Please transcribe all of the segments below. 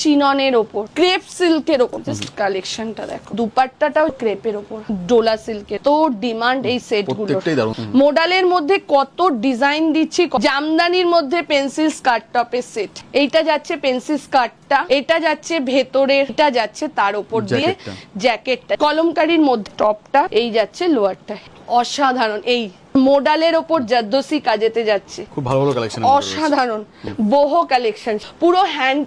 চিননের ওপর ক্রেপ সিল্কের ওপর জাস্ট কালেকশনটা দেখো, দুপাট্টাটাও ক্রেপের ওপর ডোলা সিল্কের। তো ডিমান্ড এই সেটগুলো, মডেলের মধ্যে কত ডিজাইন দিচ্ছি। জামদানির মধ্যে পেন্সিল স্কার্ট টপের সেট, এইটা যাচ্ছে পেন্সিল স্কার্টটা, এটা যাচ্ছে ভেতরের, এটা যাচ্ছে তার উপর দিয়ে জ্যাকেটটা, কলমকারীর মধ্যে টপটা, এই যাচ্ছে লোয়ারটা। অসাধারণ এই মডেলের ওপর জারদোসি কাজেতে যাচ্ছে, খুব ভালো ভালো কালেকশন, অসাধারণ বহু কালেকশন, পুরো হ্যান্ড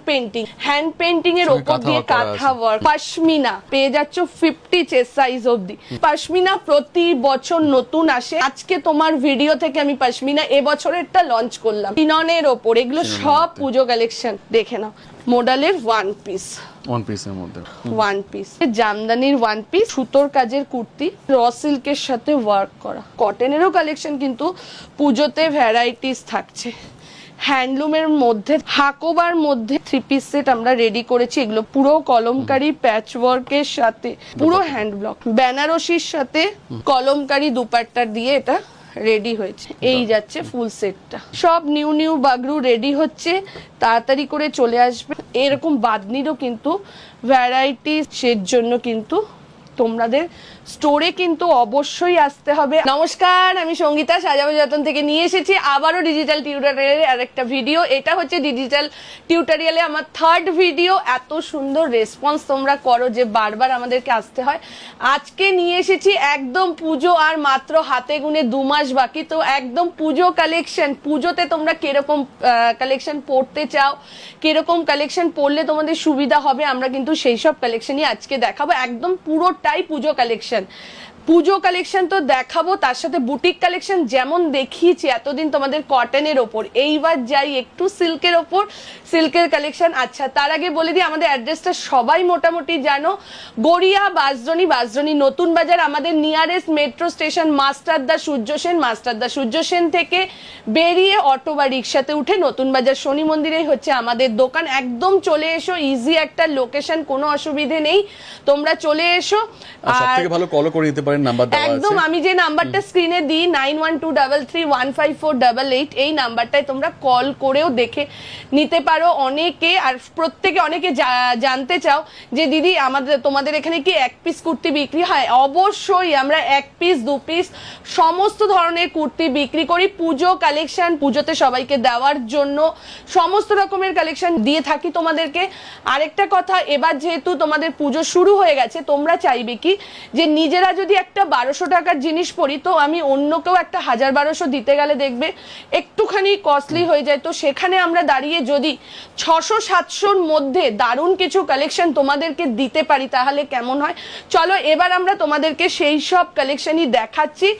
পেইন্টিং এর ওপর দিয়ে কাঁথা ওয়ার্ক। পশমিনা পেয়ে যাচ্ছ 50 চেস্ট সাইজ অবধি। পশমিনা প্রতি বছর নতুন আসে, আজকে তোমার ভিডিও থেকে আমি পশমিনা এবছরেরটা লঞ্চ করলাম চিননের ওপর। এগুলো সব পুজো কালেকশন, দেখে নাও। মডেলের ওয়ান পিসের মধ্যে ওয়ান পিস, জামদানির ওয়ান পিস, সুতোর কাজের কুর্তি, র সিল্কের সাথে ওয়ার্ক করা। কটনেরও কালেকশন কিন্তু পুজোতে ভ্যারাইটিস থাকছে। হ্যান্ডলুমের মধ্যে হাকোবার মধ্যে 3 পিস সেট আমরা রেডি করেছি। এগুলো পুরো কলমকারি প্যাচ ওয়ার্কের সাথে, পুরো হ্যান্ড ব্লক বেনারসির সাথে কলমকারি দুপাট্টা দিয়ে এটা রেডি হয়েছে। এই যাচ্ছে ফুল সেটটা। সব নিউ বাগরু রেডি হচ্ছে, তাড়াতাড়ি করে চলে আসবে। এরকম বাদনিরও কিন্তু ভ্যারাইটিস এর জন্য কিন্তু তোমাদের স্টোরে কিন্তু অবশ্যই আসতে হবে। নমস্কার, আমি সঙ্গীতা সাজাবো যতন থেকে নিয়ে এসেছি আবারও ডিজিটাল টিউটোরিয়ালের আরেকটা ভিডিও। এটা হচ্ছে ডিজিটাল টিউটোরিয়ালে আমার 3rd ভিডিও। এত সুন্দর রেসপন্স তোমরা করো যে বারবার আমাদেরকে আসতে হয়। আজকে নিয়ে এসেছি একদম পুজো আর মাত্র হাতে গুনে 2 মাস বাকি, তো একদম পুজো কালেকশন। পুজোতে তোমরা কিরকম কালেকশন পড়তে চাও, কিরকম কালেকশন পড়লে তোমাদের সুবিধা হবে, আমরা কিন্তু সেই সব কালেকশনই আজকে দেখাবো। একদম পুরোটাই পুজো কালেকশন। পুজো কালেকশন তো দেখাবো, তার সাথে বুটিক কালেকশন যেমন দেখিয়েছি এতদিন তোমাদের কটনের ওপর, এইবার যাই একটু সিল্কের ওপর, সিল্কের কালেকশন। আচ্ছা, তার আগে বলে দিই আমাদের অ্যাড্রেসটা সবাই মোটামুটি জানো, গড়িয়া বাজরনি নতুন বাজার। আমাদের নিয়ারেস্ট মেট্রো স্টেশন মাস্টারদা সূর্য সেন থেকে বেরিয়ে অটো বা রিক্সাতে উঠে নতুন বাজার শনি মন্দিরেই হচ্ছে আমাদের দোকান। একদম চলে এসো, ইজি একটা লোকেশন, কোনো অসুবিধে নেই, তোমরা চলে এসো। আর সবথেকে ভালো কল করে নিতে পারেন, নাম্বার দেওয়া আছে একদম। আমি যে নাম্বারটা স্ক্রিনে দিই 9123315488, এই নাম্বারটায় তোমরা কল করেও দেখে নিতে পারো। অনেকে জানতে চাও যে দিদি তোমাদের এখানে কি 1 পিস কুর্তি বিক্রি হয়? অবশ্যই আমরা 1 পিস 2 পিস সমস্ত ধরনের কুর্তি বিক্রি করি। পুজো কালেকশন, পুজোতে সবাইকে দেওয়ার জন্য সমস্ত রকমের কালেকশন দিয়ে থাকি তোমাদেরকে। আরেকটা কথা, এবার যেহেতু তোমাদের পুজো শুরু হয়ে গেছে, তোমরা চাইবে কি যে নিজেরা যদি একটা 1200 টাকার জিনিস পরি, তো আমি অন্যকেও একটা 1000-1200 দিতে গেলে দেখবে একটুখানি কস্টলি হয়ে যায়। তো সেখানে আমরা দাঁড়িয়ে যদি 600-700-র মধ্যে দারুণ কিছু কালেকশন তোমাদেরকে দিতে পারি, তাহলে কেমন হয়? চলো এবার আমরা তোমাদেরকে সেই সব কালেকশনই দেখাচ্ছি।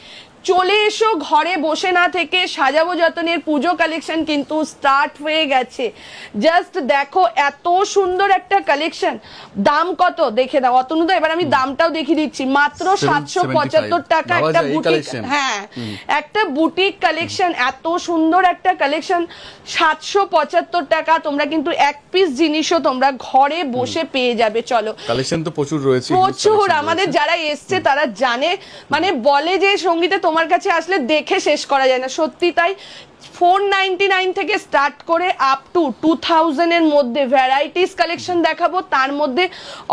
চলে এসো, ঘরে বসে না থেকে সাজাবো যতনের পুজো কালেকশন কিন্তু স্টার্ট হয়ে গেছে। জাস্ট দেখো এত সুন্দর একটা কালেকশন। দাম কত দেখে দাও অতনুদা, এবার আমি দামটাও দেখিয়ে দিচ্ছি। মাত্র 775 টাকা একটা বুটিক, হ্যাঁ একটা বুটিক কালেকশন। এত সুন্দর একটা কালেকশন 775 টাকা। তোমরা কিন্তু 1 পিস জিনিসও তোমরা ঘরে বসে পেয়ে যাবে। চলো, কালেকশন তো প্রচুর রয়েছে, প্রচুর। আমাদের যারা এসছে তারা জানে, মানে বলে যে সঙ্গীতে তোমার কাছে আসলে দেখে শেষ করা যায় না, সত্যি তাই। 499 থেকে স্টার্ট করে আপ টু 2000 এর মধ্যে ভ্যারাইটিস কালেকশন দেখাবো। তার মধ্যে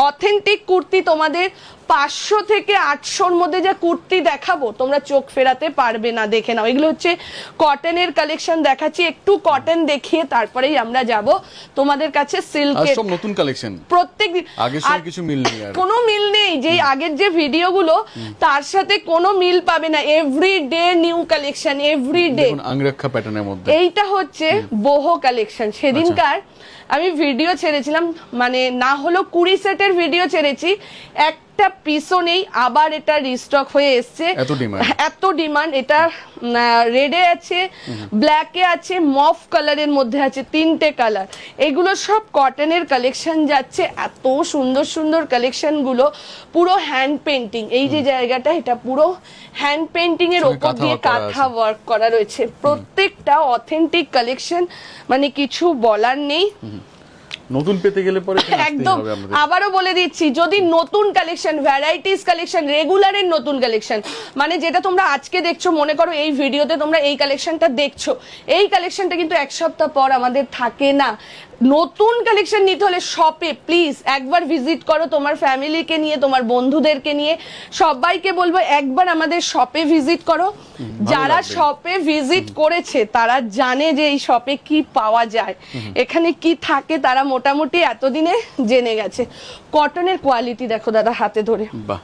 অথেন্টিক কুর্তি তোমাদের 500 থেকে 800-র মধ্যে যা কুর্তি দেখাবো তোমরা চোখ ফেরাতে পারবে না। দেখে নাও, এগুলো হচ্ছে কটনের কালেকশন দেখাচ্ছি। একটু কটন দেখিয়ে তারপরেই আমরা যাব তোমাদের কাছে সিল্কের সব নতুন কালেকশন। প্রত্যেক আগের সঙ্গে কিছু মিল নেই, কোনো মিল নেই। যে আগের যে ভিডিওগুলো তার সাথে কোনো মিল পাবে না। Everyday new collection, everyday. আংরেখা প্যাটার্নের মধ্যে এইটা হচ্ছে বহু কালেকশন। সেদিনকার আমি ভিডিও ছেড়েছিলাম, মানে না হলো 20 সেটের ভিডিও ছেড়েছি, একটা পিসও নেই। আবার এটা রিস্টক হয়ে এসছে, এত ডিমান্ড। এটা রেডে আছে, ব্ল্যাকে আছে, মফ কালারের মধ্যে আছে, 3টে কালার। এগুলো সব কটনের কালেকশন যাচ্ছে। এত সুন্দর সুন্দর কালেকশন গুলো, পুরো হ্যান্ড পেন্টিং। এই যে জায়গাটা, এটা পুরো হ্যান্ড পেন্টিং এর উপর দিয়ে কাঁথা ওয়ার্ক করা রয়েছে। প্রত্যেকটা অথেন্টিক কালেকশন, মানে কিছু বলার নেই। নতুন পেতে গেলে পরে একদম আবারও বলে দিচ্ছি, যদি নতুন কালেকশন, ভ্যারাইটিস কালেকশন, রেগুলারের নতুন কালেকশন, মানে যেটা তোমরা আজকে দেখছো, মনে করো এই ভিডিওতে তোমরা এই কালেকশনটা দেখছো, এই কালেকশনটা কিন্তু 1 সপ্তাহ পর আমাদের থাকে না। নতুন কালেকশন নিতে হলে শপে প্লিজ একবার ভিজিট করো, তোমার ফ্যামিলিকে নিয়ে, তোমার বন্ধুদেরকে নিয়ে, সবাইকে বলবো একবার আমাদের শপে ভিজিট করো। যারা শপে ভিজিট করেছে তারা জানে যে এই শপে কি পাওয়া যায়, এখানে কি থাকে, তারা মোটামুটি এতদিনে জেনে গেছে। কটনের কোয়ালিটি দেখো দাদা হাতে ধরে, বাহ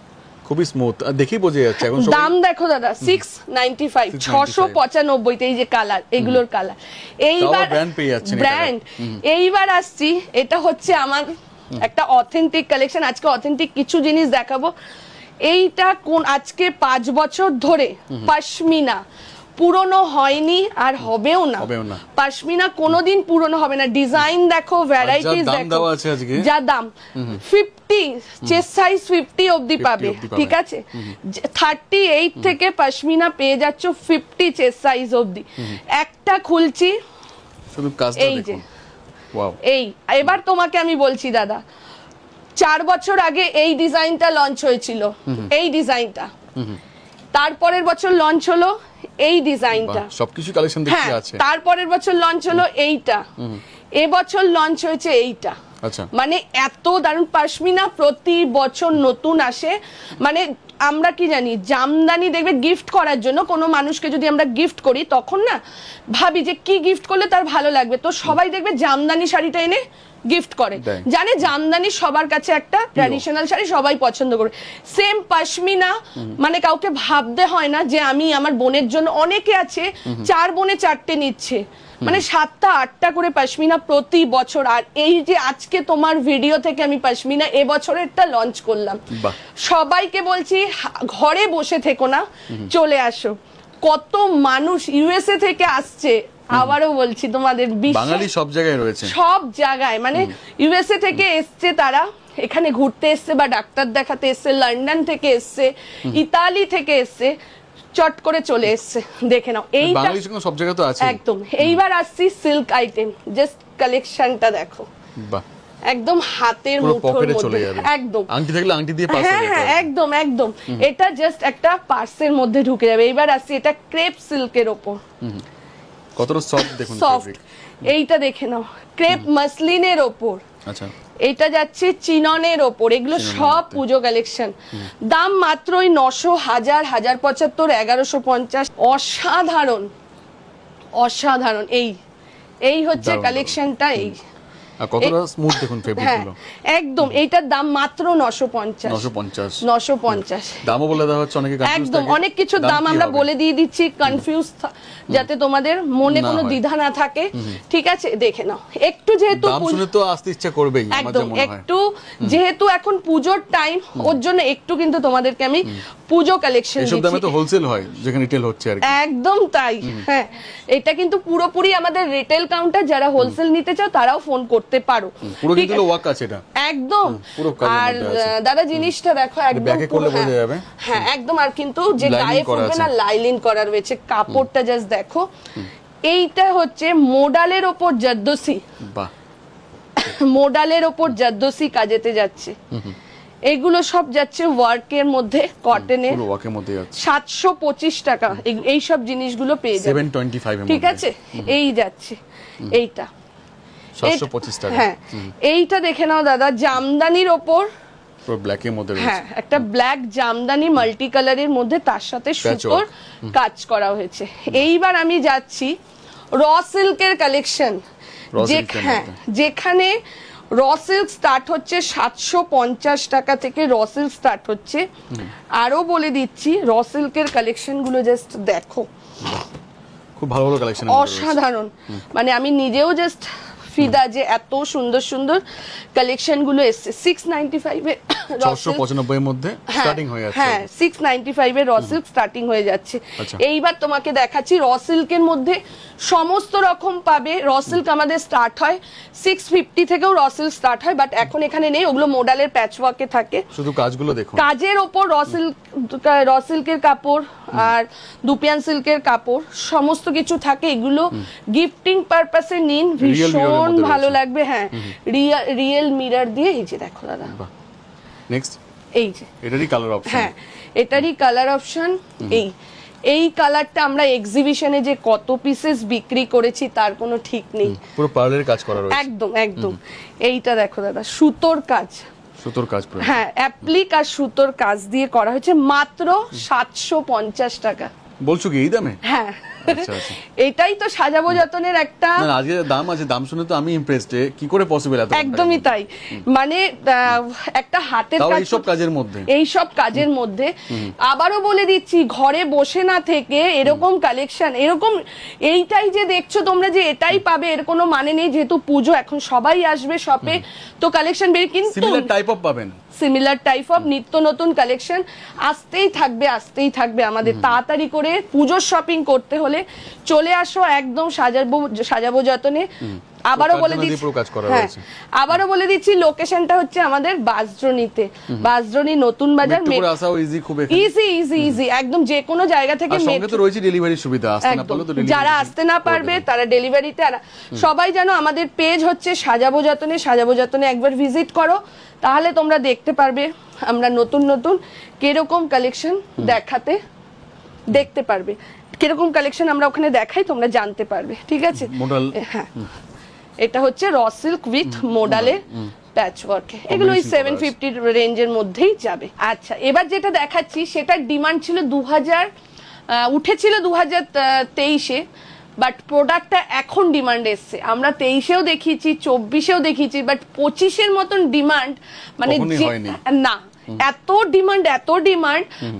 খুবই স্মুথ, দেখেই বোঝা যাচ্ছে। এখন দাম দেখো দাদা 695, 695 এই যে কালার, এগুলোর কালার। এইবার ব্র্যান্ড পেয়ে যাচ্ছেন, ব্র্যান্ড। এইবার আসছি, এটা হচ্ছে আমার একটা অথেন্টিক কালেকশন। আজকে অথেন্টিক কিছু জিনিস দেখাবো। এইটা কোন আজকে 5 বছর ধরে পশমিনা পুরনো হয়নি আর হবেও না। পশমিনা কোনোদিন পুরনো হবে না। ডিজাইন দেখো, ভ্যারাইটিস দেখো, যা দাম 50 চেস্ট সাইজ 50 অবধি পাবে, ঠিক আছে। 38 থেকে পশমিনা পেয়ে যাচ্ছ 50 চেস্ট সাইজ অবধি। একটা খুলছি, শুধু কাজটা এই যে দেখুন, ওয়াও। এই এবার তোমাকে আমি বলছি দাদা, 4 বছর আগে এই ডিজাইনটা লঞ্চ হয়েছিল, এই ডিজাইনটা। তারপরের বছর লঞ্চ হলো এই ডিজাইনটা, সবকিছু কালেকশন দেখতে আছে। তারপরের বছর লঞ্চ হলো এইটা, এবছর লঞ্চ হয়েছে এইটা। আচ্ছা, মানে এত দারুণ পশমিনা প্রতি বছর নতুন আসে। মানে আমরা কি জানি, জামদানি দেখবে গিফট করার জন্য, কোনো মানুষকে যদি আমরা গিফট করি তখন না ভাবি যে কি গিফট করলে তার ভালো লাগবে, তো সবাই দেখবে জামদানি শাড়িটা এনে গিফট করে, জানে জামদানি সবার কাছে একটা ট্র্যাডিশনাল শাড়ি, সবাই পছন্দ করে। সেম পশমিনা, মানে কাউকে ভাবতে হয় না যে আমি আমার বোনের জন্য, অনেকে আছে 4 বোনে 4টে নিচ্ছে, মানে 7টা 8টা করে পশমিনা প্রতি বছর। আর এই যে আজকে তোমার ভিডিও থেকে আমি পশমিনা এবছরেরটা লঞ্চ করলাম, সবাইকে বলছি ঘরে বসে থেকো না, চলে আসো। কত মানুষ ইউএসএ থেকে আসছে, আবারও বলছি তোমাদের, বাঙালি সব জায়গায় রয়েছে, সব জায়গায়, মানে ইউএসএ থেকে এসছে তারা, এখানে ঘুরতে এসছে বা ডাক্তার দেখাতে এসছে, লন্ডন থেকে এসছে, ইতালি থেকে এসছে, চট করে চলে এসছে। দেখে নাও, এইটা বাঙালি সব জায়গায় তো আছে একদম। এইবার আসছি সিল্ক আইটেম, জাস্ট কালেকশনটা দেখো, বাহ, একদম হাতের মুঠোর মধ্যে, একদম আংটি থাকলে আংটি দিয়ে পাস হ্যাঁ হ্যাঁ একদম একদম, এটা জাস্ট একটা পার্সের মধ্যে ঢুকে যাবে। এইবার আসছি, এটা ক্রেপ সিল্কের ওপর, কতটা সফট দেখুন, সফট। এইটা দেখে নাও, ক্রেপ মাসলিনের ওপর। আচ্ছা, এটা যাচ্ছে চিননের ওপর, এগুলো সব পুজো কালেকশন। দাম মাত্র 900, 1000, 1075, 1150। অসাধারণ অসাধারণ। এই হচ্ছে কালেকশনটা। এই আর কতটা স্মুথ দেখুন ফেব্রিকগুলো, একদম। এইটার দাম মাত্র 950, 950। দামও বলে দেওয়া হচ্ছে, অনেকে কনফিউজ একদম, থাকে, অনেক কিছু দাম আমরা বলে দিয়ে দিচ্ছি, কনফিউজ যাতে তোমাদের মনে কোনো দ্বিধা না থাকে, ঠিক আছে। দেখে নাও, একটু যেহেতু দাম শুনে তো আসতে ইচ্ছা করবেই, আমার যা মনে হয়। একটু যেহেতু এখন পূজোর টাইম, ওর জন্য একটু কিন্তু তোমাদেরকে আমি পুজো কালেকশন দিচ্ছি। এসব দামে তো হোলসেল হয়, যেখানে রিটেল হচ্ছে আর কি। একদম তাই, হ্যাঁ। এটা কিন্তু পুরোপুরি আমাদের রিটেল কাউন্টার, যারা হোলসেল নিতে চাও তারাও ফোন করতে পারো। পুরো কিন্তু ওয়ার্ক আছে এটা, একদম। আর দাদা জিনিসটা দেখো, একদম ব্যাকে করলে বোঝা যাবে, হ্যাঁ একদম। আর কিন্তু যে গায়ে পড়বে না, লাইলিন করা রয়েছে, কাপড়টা জাস্ট দেখো। এইটা হচ্ছে মোডালের ওপর জারদোসি, বাহ, মোডালের ওপর জারদোসি কাজেতে যাচ্ছে। এগুলো সব যাচ্ছে ওয়ার্কের মধ্যে, কটনের, পুরো ওয়ার্কের মধ্যে যাচ্ছে। 725 টাকা এই সব জিনিসগুলো পেয়ে যাবে, 725 এর মধ্যে, ঠিক আছে। এই যাচ্ছে এইটা 725 টাকা। হ্যাঁ, এইটা দেখে নাও দাদা, জামদানির ওপর, পুরো ব্ল্যাক এর মধ্যে রয়েছে। হ্যাঁ, একটা ব্ল্যাক জামদানি মাল্টি কালারের মধ্যে, তার সাথে সুতোর কাজ করা হয়েছে। এইবার আমি যাচ্ছি র সিল্কের কালেকশন, যেখানে র সিল্ক স্টার্ট হচ্ছে 750 টাকা থেকে, র সিল্ক স্টার্ট হচ্ছে। আরো বলে দিচ্ছি, র সিল্কের কালেকশন গুলো জাস্ট দেখো, খুব ভালো ভালো কালেকশন, অসাধারণ। মানে আমি নিজেও জাস্ট ফিদা যে এত সুন্দর সুন্দর কালেকশন গুলো এসছে। 695 এ 695 এর মধ্যে স্টার্টিং হয়ে যাচ্ছে। হ্যাঁ, 695 এর র সিল্ক স্টার্টিং হয়ে যাচ্ছে। এইবার তোমাকে দেখাচ্ছি র সিল্কের মধ্যে সমস্ত রকম পাবে। র সিল্ক আমাদের স্টার্ট হয় 650 থেকেও র সিল্ক স্টার্ট হয়, বাট এখন এখানে নেই, ওগুলো মোডালের প্যাচওয়ার্কে থাকে। শুধু কাজগুলো দেখুন, কাজের ওপর র সিল্কের কাপড় আর দুপিয়ান সিল্কের কাপড় সমস্ত কিছু থাকে। এগুলো গিফটিং পারপাসে নিন, ভীষণ ভালো লাগবে। হ্যাঁ, রিয়েল মিরর দিয়ে, এই যে দেখো দাদা, নেক্সট এই যে এটারই কালার অপশন, হ্যাঁ এটারই কালার অপশন। এই কালারটা আমরা এক্সিবিশনে যে কত পিসেস বিক্রি করেছি তার কোনো ঠিক নেই। পুরো পার্লের কাজ করা রয়েছে। একদম একদম। এইটা দেখো দাদা, সুতোর কাজ, সুতোর কাজ পুরো। হ্যাঁ অ্যাপ্লিক আর সুতোর কাজ দিয়ে করা হয়েছে, মাত্র 750 টাকা। বলছো কি এই দামে? হ্যাঁ আচ্ছা আচ্ছা। এটাই তো সাজাবো যতনের একটা, না আজকে দাম আছে, দাম শুনে তো আমি ইমপ্রেসড, কি করে পসিবল এত? একদমই তাই। মানে একটা হাতের তাও কাজ, এইসব কাজের মধ্যে, এইসব কাজের মধ্যে আবারও বলে দিচ্ছি, ঘরে বসে না থেকে এরকম কালেকশন, এরকম এইটাই যে দেখছো তোমরা যে এটাই পাবে এর কোনো মানে নেই, যেহেতু পুজো এখন সবাই আসবে শপে, তো কালেকশন বেরিয়ে, কিন্তু সিমিলার টাইপ অফ পাবেন, সিমিলার টাইপ অফ নিত্য নতুন কালেকশন আসতেই থাকবে আসতেই থাকবে। আমাদের তাড়াতাড়ি করে পুজোর শপিং করতে হলে চলে আসো একদম সাজাবো যতনে। আবারও বলে দিচ্ছি, হ্যাঁ আবারও বলে দিচ্ছি, লোকেশনটা হচ্ছে আমাদের বাসদ্রোণীতে, বাসদ্রোণী নতুন বাজার, ইজি ইজি ইজি একদম, যে কোনো জায়গা থেকে। সঙ্গে তো রয়েছে ডেলিভারি সুবিধা, আসতে না পারলে তো ডেলিভারি, যারা আসতে না পারবে তারা ডেলিভারিতে। আর সবাই জানো আমাদের পেজ হচ্ছে সাজাবো যতনে, সাজাবো যতনে একবার ভিজিট করো, তাহলে তোমরা দেখতে পারবে আমরা নতুন নতুন কিরকম কালেকশন দেখতে পারবে, কিরকম কালেকশন আমরা ওখানে দেখাই তোমরা জানতে পারবে, ঠিক আছে? মডেল, হ্যাঁ এটা হচ্ছে র সিল্ক উইথ মোডালের প্যাচ ওয়ার্ক, এগুলো ওই 750 রেঞ্জের মধ্যেই যাবে। আচ্ছা এবার যেটা দেখাচ্ছি সেটার ডিমান্ড ছিল 2000, উঠেছিল 2023-এ, বাট প্রোডাক্টটা এখন ডিমান্ড এসছে। আমরা 23-এও দেখিয়েছি, 24-এও দেখিয়েছি, বাট 25-এর মতন ডিমান্ড মানে না, এত ডিমান্ড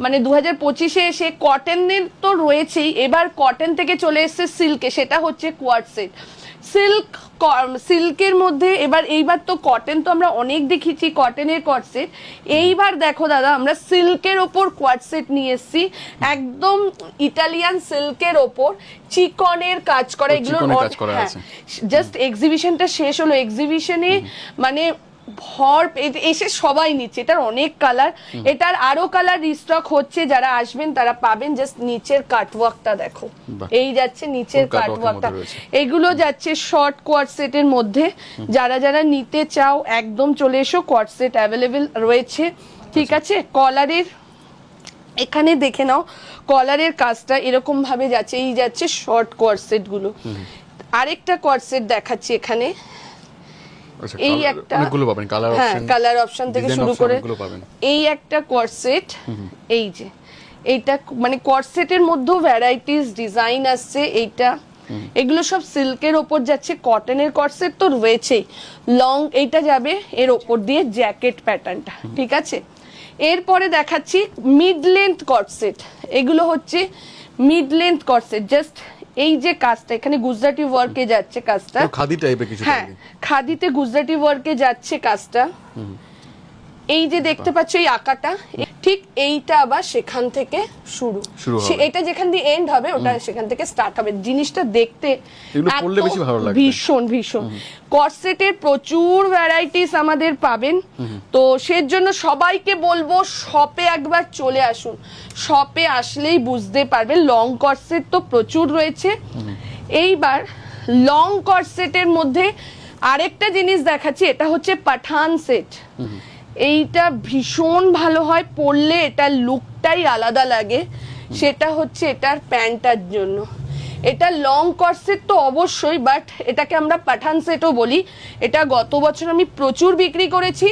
মানে 2025-এ এসে কটনের তো রয়েছেই, এবার কটন থেকে চলে এসছে সিল্কে, সেটা হচ্ছে কোয়ার্ড সেট সিল্কের মধ্যে। এইবার তো কটন তো আমরা অনেক দেখেছি, কটনের কোয়ার্ড সেট, এইবার দেখো দাদা আমরা সিল্কের ওপর কোয়ার্ড সেট নিয়ে এসেছি, একদম ইটালিয়ান সিল্কের ওপর চিকনের কাজ করা, এগুলো জাস্ট এক্সিবিশনটা শেষ হলো, এক্সিবিশনে মানে ভর এসে সবাই নিচ্ছে। এটার অনেক কালার, এটার আরো কালার রিস্টক হচ্ছে, যারা আসবেন তারা পাবেন। জাস্ট নিচের কাটওয়ার্কটা দেখো, এই যাচ্ছে নিচের কাটওয়ার্কটা, এগুলো যাচ্ছে শর্ট কোয়ার্ড সেটের মধ্যে। যারা যারা নিতে চাও একদম চলে এসো, কোয়ার্ড সেট অ্যাভেলেবেল রয়েছে, ঠিক আছে? কলারের এখানে দেখে নাও, কলারের কাজটা এরকম ভাবে যাচ্ছে, এই যাচ্ছে শর্ট কোয়ার্ড সেট গুলো। আরেকটা কোয়ার্ড সেট দেখাচ্ছি এখানে, এই একটা কালার অপশন থেকে শুরু করে এই একটা কোয়ার্ড সেট, এই যে এইটা মানে কোয়ার্ড সেটের মধ্যেও ভ্যারাইটিস ডিজাইন আসছে। এইটা এগুলো সব সিল্কের ওপর যাচ্ছে, কটনের কোয়ার্ড সেট তো রয়েছেই, লং এইটা যাবে এর ওপর দিয়ে জ্যাকেট প্যাটার্নটা, ঠিক আছে? এরপরে দেখাচ্ছি মিড লেন্থ কোয়ার্ড সেট, এগুলো হচ্ছে মিড লেন্থ কোয়ার্ড সেট, জাস্ট এই যে কাজটা এখানে গুজরাটি ওয়ার্কে যাচ্ছে কাজটা, খাদি টাইপের কিছু, হ্যাঁ খাদিতে গুজরাটি ওয়ার্কে যাচ্ছে কাজটা। এই যে দেখতে পাচ্ছ এই আঁকাটা, ঠিক এইটা আবার সেখান থেকে শুরু এটা যেখান দিয়ে এন্ড হবে ওটা সেখান থেকে স্টার্ট হবে। জিনিসটা দেখতে ভীষণ ভীষণ। কর্সেটের প্রচুর ভ্যারাইটিস আমাদের পাবেন, তো সেজন্য সবাইকে বলবো শপে একবার চলে আসুন, শপে আসলেই বুঝতে পারবেন। লং কর্সেট তো প্রচুর রয়েছে। এইবার লং কর্সেটের মধ্যে আরেকটা জিনিস দেখাচ্ছি, এটা হচ্ছে পাঠান সেট। এইটা ভীষণ ভালো হয় পরলে, এটার লুকটাই আলাদা লাগে। সেটা হচ্ছে এটার প্যান্টার জন্য। এটা লং কর্সেট তো অবশ্যই, বাট এটাকে আমরা পাঠান সেটও বলি। এটা গত বছর আমি প্রচুর বিক্রি করেছি,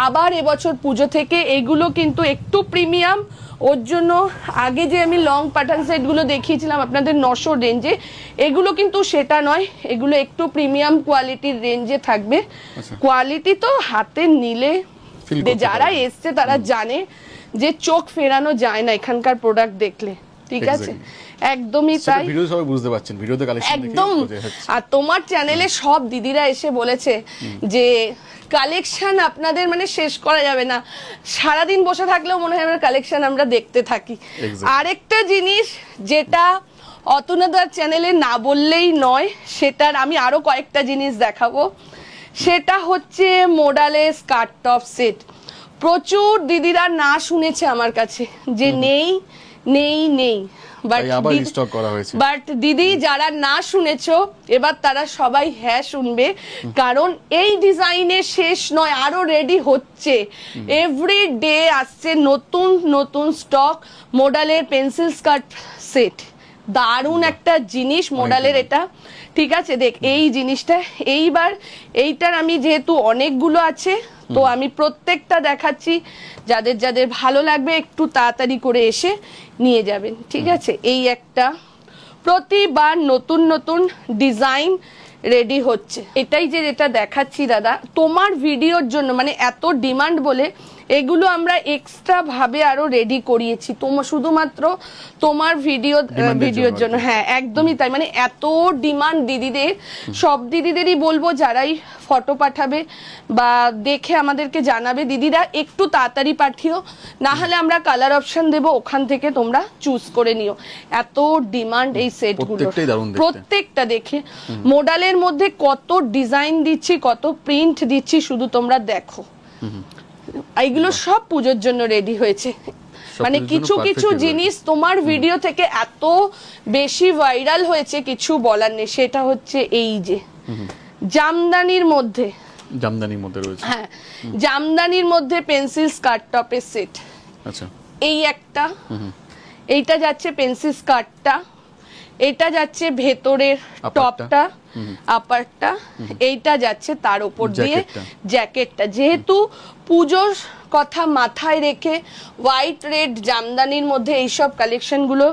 আবার এবছর পুজো থেকে এগুলো কিন্তু একটু প্রিমিয়াম। ওর জন্য আগে যে আমি লং পাঠান সেটগুলো দেখিয়েছিলাম আপনাদের 900 রেঞ্জে, এগুলো কিন্তু সেটা নয়, এগুলো একটু প্রিমিয়াম কোয়ালিটির রেঞ্জে থাকবে। কোয়ালিটি তো হাতে নিলে যারা এসছে তারা জানে যে চোখ ফেরানো যায় না এখানকার প্রোডাক্ট দেখলে, ঠিক আছে? একদমই তাই, ভিডিও সবাই বুঝতে পারছেন, ভিডিওতে কালেকশন একদম। আর তোমার চ্যানেলে সব দিদিরা এসে বলেছে যে কালেকশন আপনাদের মানে শেষ করা যাবে না, সারাদিন বসে থাকলেও মনে হয় আমার কালেকশন আমরা দেখতে থাকি। আরেকটা জিনিস যেটা অতনুদার চ্যানেলে না বললেই নয়, সেটার আমি আরো কয়েকটা জিনিস দেখাবো। সেটা হচ্ছে মোডালে স্কার্ট টপ সেট। প্রচুর দিদিরা না শুনেছে আমার কাছে যে নেই নেই নেই, বাট তাই আবার রিস্টক করা হয়েছে। বাট দিদি যারা না শুনেছো এবার তারা সবাই হ্যাঁ শুনবে, কারণ এই ডিজাইনে শেষ নয়, আরো রেডি হচ্ছে। এভরি ডে আসছে নতুন নতুন স্টক। মোডালের পেন্সিল স্কার্ট সেট দারুণ একটা জিনিস মোডালের এটা, ঠিক আছে। দেখ এই জিনিসটা এইবার এইটার আমি যেহেতু অনেকগুলো আছে তো আমি প্রত্যেকটা দেখাচ্ছি, যাদের যাদের ভালো লাগবে একটু তাড়াতাড়ি করে এসে নিয়ে যাবেন, ঠিক আছে। এই একটা প্রতিবার নতুন নতুন ডিজাইন রেডি হচ্ছে। এটাই যে যেটা দেখাচ্ছি দাদা তোমার ভিডিওর জন্য, মানে এত ডিমান্ড বলে এগুলো আমরা এক্সট্রা ভাবে আরো রেডি করিয়েছি তোমার শুধুমাত্র তোমার ভিডিওর জন্য। হ্যাঁ একদমই তাই, মানে এত ডিমান্ড দিদিদের, সব দিদিদেরই বলবো যারাই ফটো পাঠাবে বা দেখে আমাদেরকে জানাবে, দিদিরা একটু তাড়াতাড়ি পাঠিও, না হলে আমরা কালার অপশন দেবো, ওখান থেকে তোমরা চুজ করে নিও। এত ডিমান্ড এই সেটগুলো, প্রত্যেকটা দেখে মোডালের মধ্যে কত ডিজাইন দিচ্ছি, কত প্রিন্ট দিচ্ছি, শুধু তোমরা দেখো। এইগুলো সব পুজোর জন্য রেডি হয়েছে, মানে কিছু কিছু জিনিস তোমার ভিডিও থেকে এত বেশি ভাইরাল হয়েছে কিছু বলার নেই। সেটা হচ্ছে এই যে জামদানির মধ্যে রয়েছে, হ্যাঁ জামদানির মধ্যে পেন্সিল স্কার্ট টপের সেট। আচ্ছা এই একটা, এইটা যাচ্ছে পেন্সিল স্কার্টটা, এটা যাচ্ছে ভেতরের টপটা আপারটা, এইটা যাচ্ছে তার উপর দিয়ে জ্যাকেটটা। যেহেতু পুজোর কথা মাথায় রেখে হোয়াইট রেড জামদানির মধ্যে এইসব কালেকশন গুলো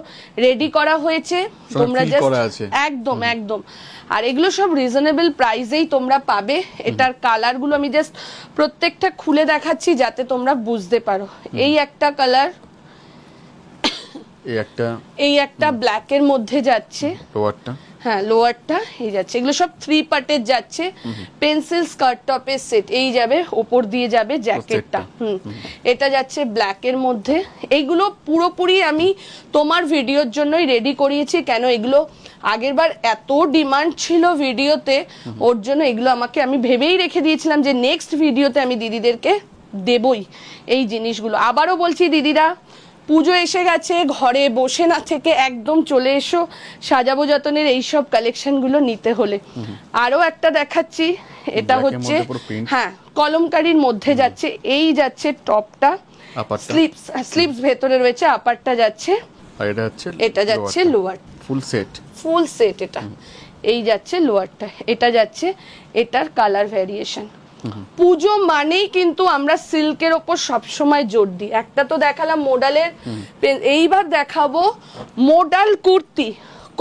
রেডি করা হয়েছে, তোমরা জাস্ট একদম একদম। আর এগুলো সব রিজনেবল প্রাইসেই তোমরা পাবে। এটার কালার গুলো আমি জাস্ট প্রত্যেকটা খুলে দেখাচ্ছি যাতে তোমরা বুঝতে পারো। এই একটা কালার, এই একটা ব্ল্যাক এর মধ্যে যাচ্ছে, লোয়ারটা, হ্যাঁ লোয়ারটা এই যাচ্ছে। এগুলো সব 3 পার্টের যাচ্ছে, পেন্সিল স্কার্ট টপের সেট। এই যাবে ওপর দিয়ে যাবে জ্যাকেটটা, এটা যাচ্ছে ব্ল্যাক এর মধ্যে। এইগুলো পুরোপুরি আমি তোমার ভিডিওর জন্যই রেডি করিয়েছি, কেন এগুলো আগেরবার এত ডিমান্ড ছিল ভিডিওতে, ওর জন্য এগুলো আমি ভেবেই রেখে দিয়েছিলাম যে নেক্সট ভিডিওতে আমি দিদিদেরকে দেবই এই জিনিসগুলো। আবারও বলছি দিদিরা, পুজো এসে গেছে, ঘরে বসে না থেকে একদম চলে এসো সাজাবো যতনের এইসব কালেকশন গুলো নিতে হলে। আরো একটা দেখাচ্ছি, এটা হচ্ছে হ্যাঁ কলমকারীর মধ্যে যাচ্ছে। এই যাচ্ছে টপটা, স্লিপস ভেতরে রয়েছে, আপারটা যাচ্ছে, এটা যাচ্ছে লোয়ার, ফুল সেট এটা। এই যাচ্ছে লোয়ারটা, এটা যাচ্ছে, এটার কালার ভ্যারিয়েশন। পুজো মানেই কিন্তু আমরা সিল্কের ওপর সবসময় জোর দিই। একটা তো দেখালাম মোডালের, এইবার দেখাবো মোডাল কুর্তি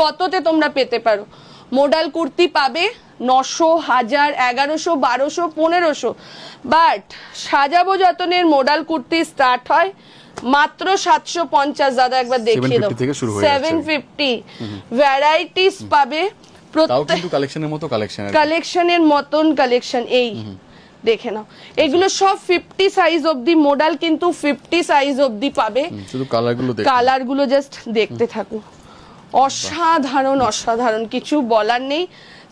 কততে তোমরা পেতে পারো। মোডাল কুর্তি পাবে 900, 1000, 1100, 1200, 1500, বাট সাজাবো যতনের মোডাল কুর্তি স্টার্ট হয় মাত্র 750। দাদা একবার দেখিয়ে দাও, 750 ভ্যারাইটিস পাবে, কালেকশনের মতন কালেকশন। এই দেখে নাও, এগুলো সব 50 সাইজ অবধি মোডাল, কিন্তু 50 সাইজ অবধি পাবে। শুধু কালারগুলো জাস্ট দেখতে থাকো, অসাধারণ অসাধারণ, কিছু বলার নেই।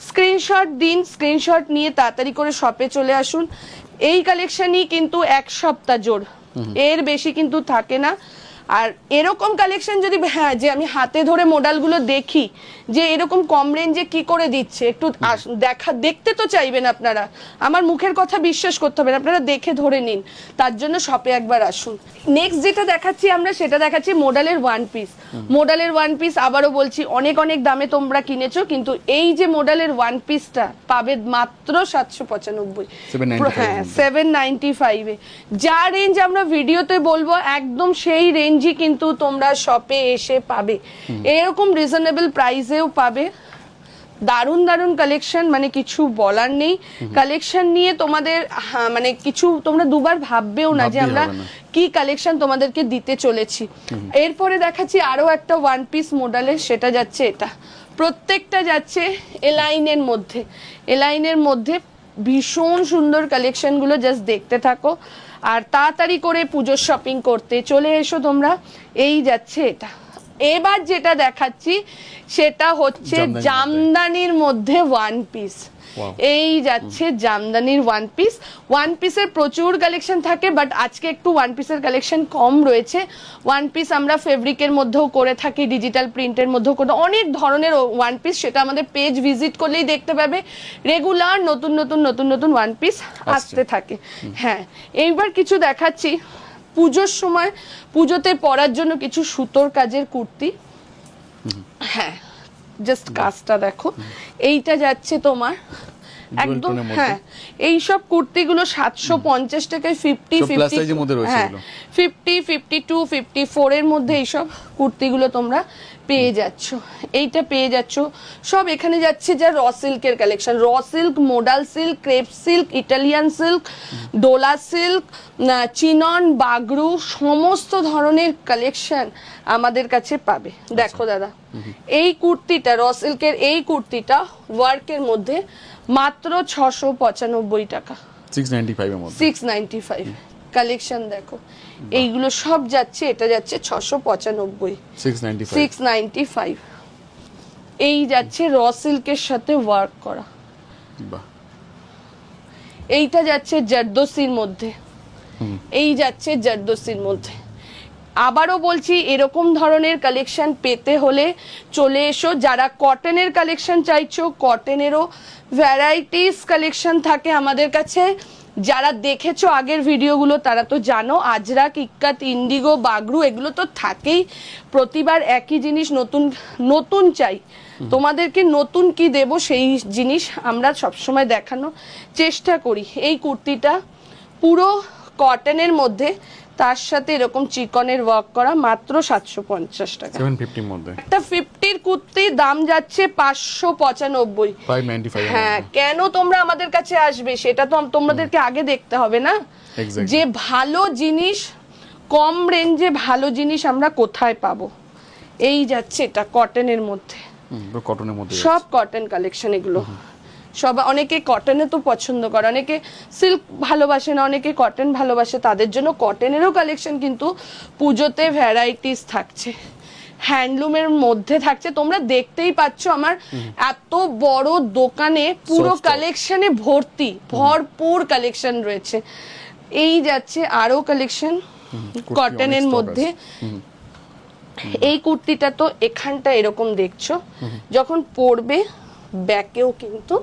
স্ক্রিনশট দিন, স্ক্রিনশট নিয়ে তাড়াতাড়ি করে শপে চলে আসুন। এই কালেকশনই কিন্তু 1 সপ্তাহ জোর, এর বেশি কিন্তু থাকে না। আর এরকম কালেকশন যদি হ্যাঁ যে আমি হাতে ধরে মোডালগুলো দেখি যে এরকম কম রেঞ্জে কি করে দিচ্ছে, একটু দেখতে তো চাইবেন আপনারা, আমার মুখের কথা বিশ্বাস করতে হবে, আপনারা দেখে ধরে নিন, তার জন্য শপে একবার আসুন। নেক্সট যেটা দেখাচ্ছি আমরা, সেটা দেখাচ্ছি মোডালের ওয়ান পিস। মোডালের ওয়ান পিস আবারও বলছি অনেক অনেক দামে তোমরা কিনেছো, কিন্তু এই যে মোডালের ওয়ান পিসটা পাবে মাত্র 795, হ্যাঁ 795 এ। যা রেঞ্জ আমরা ভিডিওতে বলবো একদম সেই রেঞ্জ কিন্তু তোমরা শপে এসে পাবে, এরকম রিজনেবল প্রাইসেও পাবে। দারুন দারুন কালেকশন, মানে কিছু বলার নেই। কালেকশন নিয়ে তোমাদের মানে কিছু তোমরা দুবার ভাববেও না যে আমরা কি কালেকশন তোমাদেরকে দিতে চলেছি। এরপরে দেখাচ্ছি আরো একটা ওয়ান পিস মডেলের, সেটা যাচ্ছে এটা, প্রত্যেকটা যাচ্ছে এলাইনের মধ্যে। এলাইনের মধ্যে ভীষণ সুন্দর কালেকশন গুলো, জাস্ট দেখতে থাকো আর তাড়াতাড়ি করে পুজোর শপিং করতে চলে এসো তোমরা। এই যাচ্ছে এটা। এবার যেটা দেখাচ্ছি সেটা হচ্ছে জামদানির মধ্যে ওয়ান পিস। Wow. এই যাচ্ছে জামদানির ওয়ান পিসের প্রচুর কালেকশন থাকে, বাট আজকে একটু ওয়ান পিসের কালেকশন কম রয়েছে। ওয়ান পিস আমরা ফেব্রিকের মধ্যেও করে থাকি, ডিজিটাল প্রিন্টের মধ্যেও করে, অনেক ধরনের ওয়ান পিস, সেটা আমাদের পেজ ভিজিট করলেই দেখতে পাবে। রেগুলার নতুন নতুন নতুন নতুন ওয়ান পিস আসতে থাকে। হ্যাঁ, এইবার কিছু দেখাচ্ছি পুজোর সময়, পুজোতে পরার জন্য কিছু সুতোর কাজের কুর্তি। হ্যাঁ, জাস্ট কাজটা দেখো। এইটা যাচ্ছে তোমার একদম, হ্যাঁ, এই সব কুর্তিগুলো 750 টাকায় 50 প্লাস সাইজের মধ্যে রয়েছে এগুলো, 50 52 54 এর মধ্যে এই সব কুর্তিগুলো তোমরা পেয়ে যাচ্ছ। এইটা পেয়ে যাচ্ছ সব। এখানে যাচ্ছে যা র সিল্কের collection, raw silk, modal silk, crepe silk, Italian silk, Dola silk, chinon, Bagru, সমস্ত ধরনের কালেকশন আমাদের কাছে পাবে। দেখো দাদা, এই কুর্তিটা র সিল্কের, এই কুর্তিটা ওয়ার্কের মধ্যে মাত্র 695 টাকা, 695 এর মধ্যে, 695। কালেকশন দেখো, এইগুলো সব যাচ্ছে, এটা যাচ্ছে 695, 695। এই যাচ্ছে র সিল্কের সাথে ওয়ার্ক করা। বাহ, এইটা যাচ্ছে জারদোসির মধ্যে, এই যাচ্ছে জারদোসির মধ্যে। আবারও বলছি, এরকম ধরনের কালেকশন পেতে হলে চলে এসো। যারা কটনের কালেকশন চাইছো, কটনেরও ভ্যারাইটিস কালেকশন থাকে আমাদের কাছে। যারা দেখেছো আগের ভিডিওগুলো তারা তো জানো, আজরাক, ইক্কাত, ইন্ডিগো, বাগরু এগুলো তো থাকেই। প্রতিবার একই জিনিস নতুন নতুন চাই, তোমাদেরকে নতুন কি দেব সেই জিনিস আমরা সবসময় দেখানোর চেষ্টা করি। এই কুর্তিটা পুরো কটনের মধ্যে, তার সাথে এরকম চিকনের ওয়ার্ক করা, মাত্র 750 টাকা। 750 এর মধ্যে একটা 50 কুর্তির দাম যাচ্ছে 595, 595। হ্যাঁ, কেন তোমরা আমাদের কাছে আসবে সেটা তো তোমাদেরকে আগে দেখতে হবে না, যে ভালো জিনিস, কম রেঞ্জে ভালো জিনিস আমরা কোথায় পাবো। এই যাচ্ছে এটা কটনের মধ্যে, কটনের মধ্যে সব কটন কালেকশন এগুলো সব। অনেকে কটনে তো পছন্দ করে, অনেকে সিল্ক ভালোবাসে না, অনেকে কটন ভালোবাসে, তাদের জন্য কটনেরও কালেকশন কিন্তু পুজোতে ভ্যারাইটিস থাকছে, হ্যান্ডলুমের মধ্যে থাকছে। তোমরা দেখতেই পাচ্ছ আমার এত বড় দোকানে পুরো কালেকশনে ভর্তি, ভরপুর কালেকশন রয়েছে। এই যাচ্ছে আরো কালেকশন কটনের মধ্যে। এই কুর্তিটা তো এখানটা এরকম দেখছো, যখন পরবে ব্যাকেও কিন্তু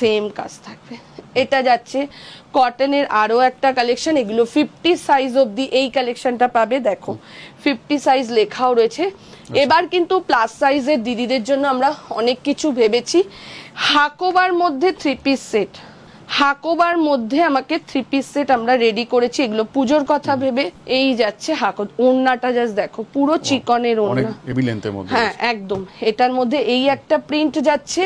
সেম কাজ থাকবে। এটা যাচ্ছে কটনের আরো একটা কালেকশন, এগুলো 50 সাইজ অবধি এই কালেকশনটা পাবে। দেখো 50 সাইজ লেখাও রয়েছে। এবার কিন্তু প্লাস সাইজের দিদিদের জন্য আমরা অনেক কিছু ভেবেছি। হাকোবার মধ্যে 3 পিস সেট, হাকোবার মধ্যে আমাকে 3 পিস সেট আমরা রেডি করেছি, এগুলো পুজোর কথা ভেবে। এই যাচ্ছে হাকো, ওড়নাটা জাস্ট দেখো, পুরো চিকনের ওড়না, হ্যাঁ একদম। এটার মধ্যে এই একটা প্রিন্ট যাচ্ছে,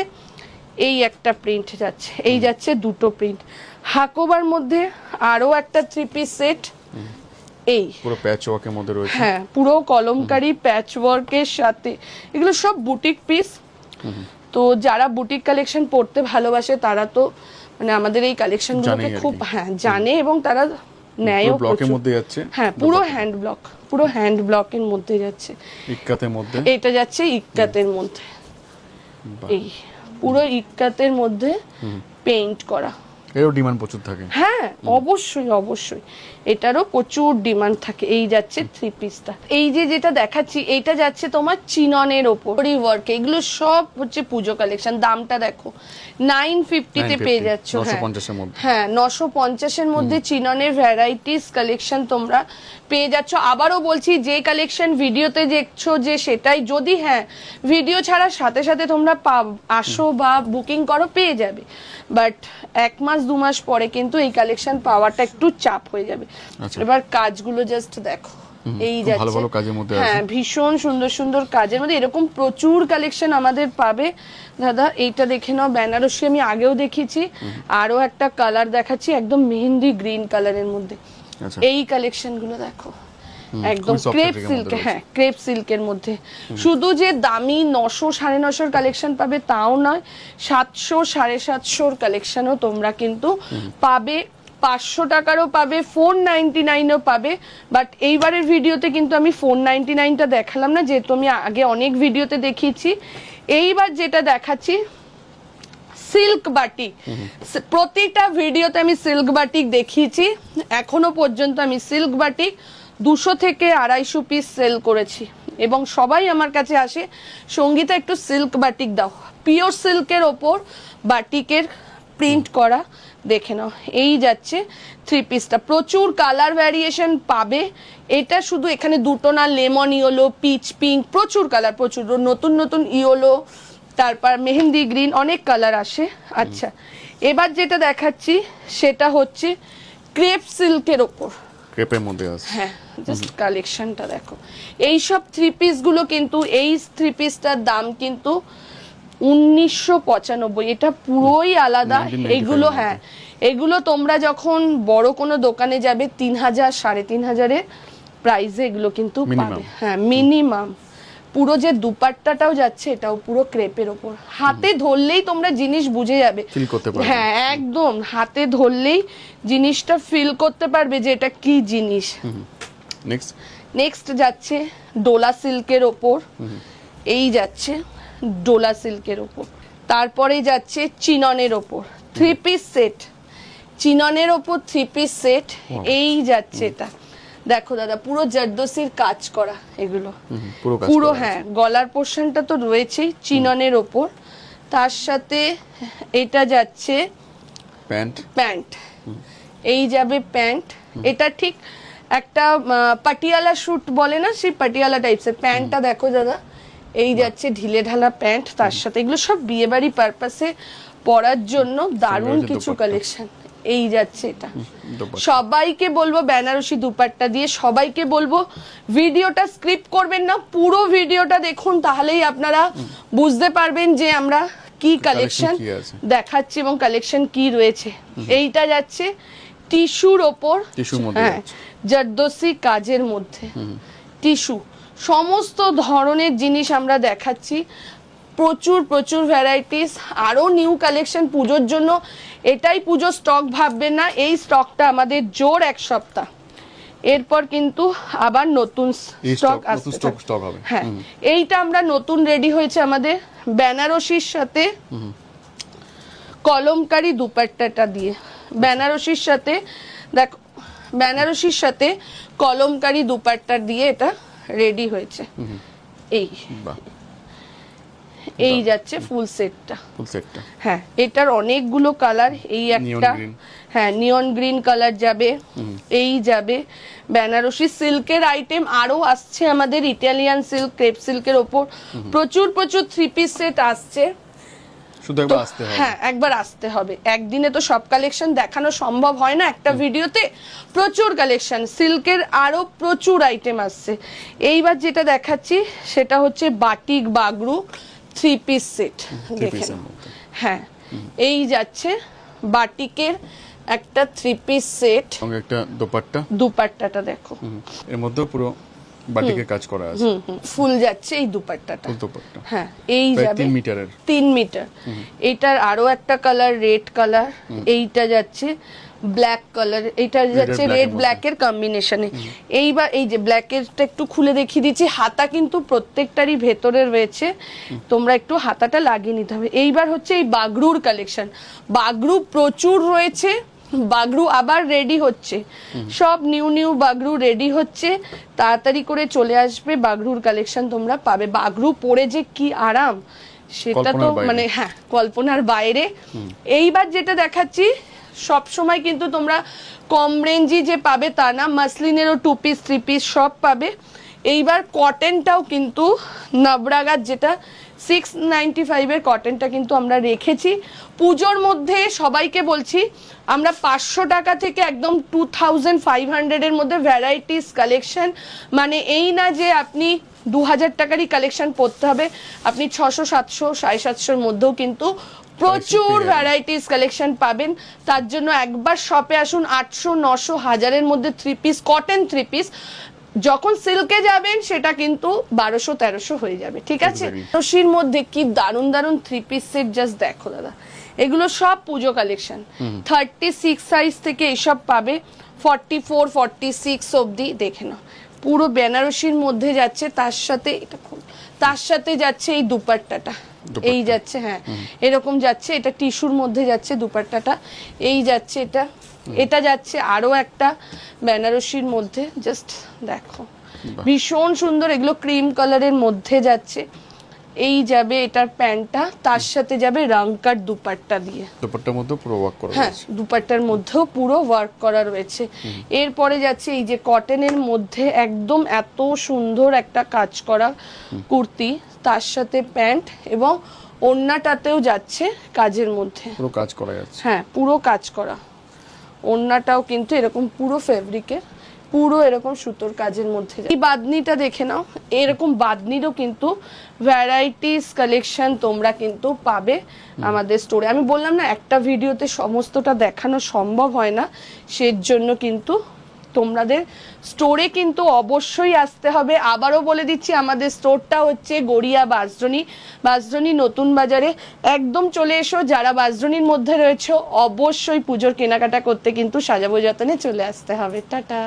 এই একটা প্রিন্ট যাচ্ছে, এই যাচ্ছে দুটো প্রিন্ট। হাকোবার মধ্যে আরো একটা 3 পিস সেট, এই পুরো প্যাচ ওয়ার্কের মধ্যে রয়েছে, হ্যাঁ পুরো কলমকারি প্যাচ ওয়ার্কের সাথে। এগুলো সব বুটিক পিস। তো যারা বুটিক কালেকশন পড়তে ভালোবাসে তারা তো মানে আমাদের এই কালেকশনগুলোকে খুব জানে, এবং তারা নেয়ও। ব্লকের মধ্যে যাচ্ছে, হ্যাঁ পুরো হ্যান্ড ব্লক, পুরো হ্যান্ড ব্লকের মধ্যে যাচ্ছে, ইক্কাতের মধ্যে। এটা যাচ্ছে ইক্কাতের মধ্যে, এই পুরো ইক্কাতের মধ্যে পেইন্ট করা। এরও ডিমান্ড প্রচুর থাকে, হ্যাঁ অবশ্যই অবশ্যই, এটারও প্রচুর ডিমান্ড থাকে। এই যাচ্ছে 3 পিসটা। এই যে যেটা দেখাচ্ছি এইটা যাচ্ছে তোমার চিননের ওপর ওয়ার্ক, এগুলো সব হচ্ছে পুজো কালেকশন। দামটা দেখো 950 তে পেয়ে যাচ্ছ, হ্যাঁ 950 এর মধ্যে চিননের ভ্যারাইটিস কালেকশন তোমরা পেয়ে যাচ্ছ। আবারও বলছি, যে কালেকশন ভিডিওতে দেখছো যে সেটাই, যদি হ্যাঁ ভিডিও ছাড়ার সাথে সাথে তোমরা আসো বা বুকিং করো পেয়ে যাবে, বাট 1 মাস 2 মাস পরে কিন্তু এই কালেকশন পাওয়াটা একটু চাপ হয়ে যাবে। এবার কাজগুলো জাস্ট দেখো, এই যাচ্ছে ভালো ভালো কাজের মধ্যে, হ্যাঁ ভীষণ সুন্দর সুন্দর কাজের মধ্যে এরকম প্রচুর কালেকশন আমাদের পাবে। দাদা এইটা দেখে নাও, বেনারসি আমি আগেও দেখিয়েছি, আরো একটা কালার দেখাচ্ছি একদম মেহেন্দি গ্রিন কালারের মধ্যে। এই কালেকশন গুলো দেখো, একদম ক্রেপ সিল্ক, হ্যাঁ ক্রেপ সিল্কের মধ্যে। শুধু যে দামি 900 950 কালেকশন পাবে তাও নয়, 700 750 কালেকশনও তোমরা কিন্তু পাবে, 500 টাকারও পাবে, 499ও পাবে। বাট এইবারের ভিডিওতে কিন্তু আমি 499টা দেখালাম না, যেহেতু আমি আগে অনেক ভিডিওতে দেখিয়েছি। এইবার যেটা দেখাচ্ছি সিল্ক বাটিক, প্রতিটা ভিডিওতে আমি সিল্ক বাটিক দেখিয়েছি, এখনো পর্যন্ত আমি সিল্ক বাটিক 200 থেকে 250 পিস সেল করেছি এবং সবাই আমার কাছে আসে, সঙ্গীতা একটু সিল্ক বাটিক দাও। পিওর সিল্কের ওপর বাটিকের প্রিন্ট করা, দেখে নাও। এই যাচ্ছে 3 পিসটা, প্রচুর কালার ভ্যারিয়েশন পাবে। এটা শুধু এখানে দুটো না, লেমন ইয়েলো, পিচ পিঙ্ক, প্রচুর কালার, প্রচুর নতুন নতুন ইয়েলো, তারপর মেহেন্দি গ্রিন, অনেক কালার আসে। আচ্ছা, এবার যেটা দেখাচ্ছি সেটা হচ্ছে ক্রেপ সিল্কের ওপর, ক্রেপের মধ্যে আছে। হ্যাঁ, জাস্ট কালেকশনটা দেখো। এই সব 3 পিস গুলো কিন্তু, এই 3 পিসটার দাম কিন্তু 1995, এটা পুরোই আলাদা। 1995 এগুলো হ্যাঁ, এগুলো তোমরা যখন বড় কোনো দোকানে যাবে 3000 3500 এর প্রাইসে এগুলো কিন্তু পাবে, হ্যাঁ মিনিমাম। পুরো যে দুপাট্টাটাও যাচ্ছে এটাও পুরো ক্রেপের ওপর, হাতে ধরলেই তোমরা জিনিস বুঝে যাবে, ফিল করতে পারবে। হ্যাঁ একদম, হাতে ধরলেই জিনিসটা ফিল করতে পারবে যে এটা কি জিনিস। নেক্সট যাচ্ছে ডোলা সিল্কের ওপর, এই যাচ্ছে ডোলা সিল্কের ওপর। তারপরে যাচ্ছে চিননের ওপর 3 পিস সেট, চিননের ওপর 3 পিস সেট, এই যাচ্ছে এটা। দেখো দাদা, পুরো জারদোসির কাজ করা এগুলো, পুরো হ্যাঁ, গলার পোর্শনটা তো রয়েছেই চিননের ওপর, তার সাথে এটা যাচ্ছে প্যান্ট, এই যাবে প্যান্ট। এটা ঠিক একটা পাটিয়ালা শুট বলে না, সেই পাটিয়ালা টাইপসের প্যান্টটা দেখো দাদা। এই যাচ্ছে ঢিলে ঢালা প্যান্ট, তার সাথে এগুলো সব বিয়েবাড়ি পারপাসে পরার জন্য দারুণ কিছু কালেকশন। এই যাচ্ছে এটা, সবাইকে বলবো বেনারসি দুপাট্টা দিয়ে, সবাইকে বলবো ভিডিওটা স্ক্রিপ্ট করবেন না, পুরো ভিডিওটা দেখুন, তাহলেই আপনারা বুঝতে পারবেন যে আমরা কি কালেকশন দেখাচ্ছি এবং কালেকশন কি রয়েছে। এইটা যাচ্ছে টিস্যুর ওপর, হ্যাঁ জারদোসি কাজের মধ্যে টিস্যু, সমস্ত ধরনের জিনিস আমরা দেখাচ্ছি, প্রচুর প্রচুর ভ্যারাইটিস, আরো নিউ কালেকশন পুজোর জন্য। এটাই পুজো স্টক ভাববেন না, এই স্টকটা আমাদের জোর 1 সপ্তাহ, এরপর কিন্তু আবার নতুন স্টক আসবে। হ্যাঁ, এইটা আমরা নতুন রেডি হয়েছে আমাদের বেনারসির সাথে কলমকারী দুপাট্টাটা দিয়ে, বেনারসির সাথে দেখো, বেনারসির সাথে কলমকারী দুপাট্টা দিয়ে এটা রেডি হয়েছে। এই যাচ্ছে ফুল সেটটা, হ্যাঁ এটার অনেকগুলো কালার, এই একটা হ্যাঁ নিয়ন গ্রিন কালার যাবে, এই যাবে বেনারসি সিল্কের আইটেম আরো আসছে আমাদের, ইটালিয়ান সিল্ক, ক্রেপ সিল্কের ওপর প্রচুর প্রচুর 3 পিস সেট আসছে। শুধু একবার আসতে হবে, হ্যাঁ একবার আসতে হবে, একদিনে তো সব কালেকশন দেখানো সম্ভব হয় না একটা ভিডিওতে, প্রচুর কালেকশন সিল্কের আরো প্রচুর আইটেম আসছে। এইবার যেটা দেখাচ্ছি সেটা হচ্ছে বাটিক বাগরু 3 পিস সেট, দেখেন হ্যাঁ, এই যাচ্ছে বাটিকের একটা 3 পিস সেট, সঙ্গে একটা দুপাট্টাটা দেখো, এর মধ্যে পুরো বাটিকের কাজ করা আছে, ফুল যাচ্ছে এই দুপাট্টাটা, হ্যাঁ এই যাবে 3 মিটার। এটার আরো একটা কালার রেড কালার, এইটা যাচ্ছে ব্ল্যাক কালার, এটা যাচ্ছে রেড ব্ল্যাক এর কম্বিনেশনে। এইবার এই যে ব্ল্যাক এরটা একটু খুলে দেখিয়ে দিচ্ছি, হাতা কিন্তু প্রত্যেকটারই ভেতরে রয়েছে, তোমরা একটু হাতাটা লাগিয়ে নিতে হবে। এইবার হচ্ছে এই বাগরুর কালেকশন, বাগরু প্রচুর রয়েছে, বাগরু আবার রেডি হচ্ছে, সব নিউ নিউ বাগরু রেডি হচ্ছে, তাড়াতাড়ি করে চলে আসবে, বাগরুর কালেকশন তোমরা পাবে। বাগরু পরে যে কি আরাম, সেটা তো মানে হ্যাঁ কল্পনার বাইরে। এইবার যেটা দেখাচ্ছি, সব সময় কিন্তু তোমরা কম রেঞ্জই যে পাবে তা না, মাসলিনেরও 2 পিস 3 পিস সব পাবে। এইবার কটনটাও কিন্তু নবরাগার যেটা 695 এর কটনটা কিন্তু আমরা রেখেছি পুজোর মধ্যে। সবাইকে বলছি আমরা 500 টাকা থেকে একদম 2500 এর মধ্যে ভ্যারাইটিস কালেকশন, মানে এই না যে আপনি 2000 টাকারই কালেকশন পড়তে হবে, আপনি 600 700 750 এর মধ্যেও কিন্তু প্রচুর ভ্যারাইটিস কালেকশন পাবেন। তার জন্য একবার শপে আসুন, 800 900 1000 এর মধ্যে 3 পিস কটন 3 পিস, যখন সিল্কে যাবেন সেটা কিন্তু 1200 1300 হয়ে যাবে, ঠিক আছে। রশির মধ্যে কি দারুন দারুন 3 পিস সেট, জাস্ট দেখো দাদা, এগুলো সব পুজো কালেকশন। 36 সাইজ থেকে এসব পাবে, 44 46 অবধি, দেখে নাও পুরো বেনারসির মধ্যে যাচ্ছে, তার সাথে এটা তার সাথে যাচ্ছে এই দুপাট্টাটা, দুপাট্টা। এই যাচ্ছে, হ্যাঁ এরকম যাচ্ছে, এটা টিস্যুর মধ্যে যাচ্ছে দুপাট্টাটা। এই যাচ্ছে এটা যাচ্ছে আরো একটা বেনারসির মধ্যে, জাস্ট দেখো ভীষণ সুন্দর, এগুলো ক্রিম কালারের মধ্যে যাচ্ছে। এই যাবে এটার প্যান্টটা, তার সাথে যাবে রাংকাট দুপাট্টা দিয়ে। দুপাট্টার মধ্যে পুরো ওয়ার্ক করা হ্যাঁ আছে। দুপাট্টার মধ্যেও পুরো ওয়ার্ক করা রয়েছে। এরপরে যাচ্ছে এই যে কটনের মধ্যে একদম এত সুন্দর একটা কাজ করা কুর্তি, তার সাথে প্যান্ট এবং ওড়নাটাতেও যাচ্ছে কাজের মধ্যে, পুরো কাজ করা যাচ্ছে। হ্যাঁ পুরো কাজ করা। ওড়নাটাও কিন্তু এরকম পুরো ফেব্রিকের, পুরো এরকম সুতোর কাজের মধ্যে। এই বাদনিটা দেখে নাও, এরকম বাদনিরও কিন্তু ভ্যারাইটিস কালেকশন তোমরা কিন্তু পাবে আমাদের স্টোরে। আমি বললাম না একটা ভিডিওতে সমস্তটা দেখানো সম্ভব হয় না, সেজন্য কিন্তু তোমাদের স্টোরে কিন্তু অবশ্যই আসতে হবে। আবারও বলে দিচ্ছি আমাদের স্টোরটা হচ্ছে গড়িয়া বাঁশদ্রোণী নতুন বাজারে। একদম চলে এসো, যারা বাঁশদ্রোণীর মধ্যে রয়েছে অবশ্যই পুজোর কেনাকাটা করতে কিন্তু সাজাবো যতনে চলে আসতে হবে। টাটা।